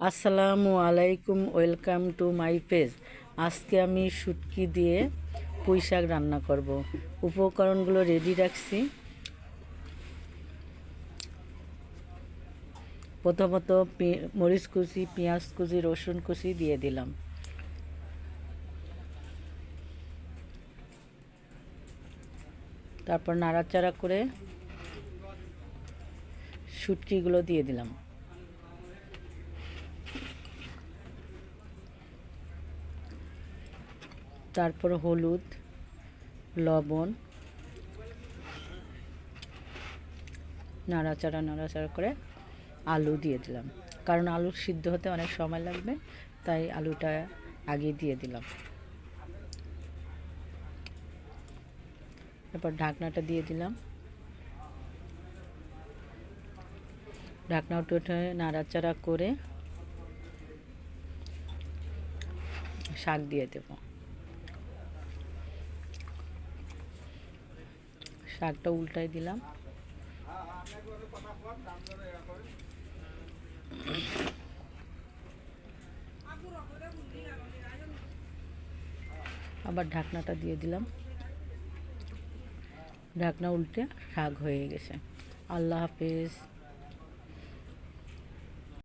আসসালামু আলাইকুম, welcome to my page. আজকে আমি শুটকি দিয়ে পুঁই শাক রান্না করব। উপকরণগুলো রেডি রাখছি। প্রথমত মরিচ কুচি, পেঁয়াজ কুচি, রসুন কুচি দিয়ে দিলাম। তারপর নাড়াচাড়া করে শুটকিগুলো দিয়ে দিলাম। তারপর হলুদ, লবণ, নাড়াচাড়া করে আলু দিয়ে দিলাম। কারণ আলু সিদ্ধ হতে অনেক সময় লাগবে, তাই আলুটা আগে দিয়ে দিলাম। এরপর ঢাকনাটা দিয়ে দিলাম। ঢাকনা উঠে নাড়াচাড়া করে শাক দিয়ে দেব। শাকটা উল্টাই দিলাম। আবার ঢাকনাটা দিয়ে দিলাম। ঢাকনা উল্টে শাক হয়ে গেছে। আল্লাহ হাফেজ।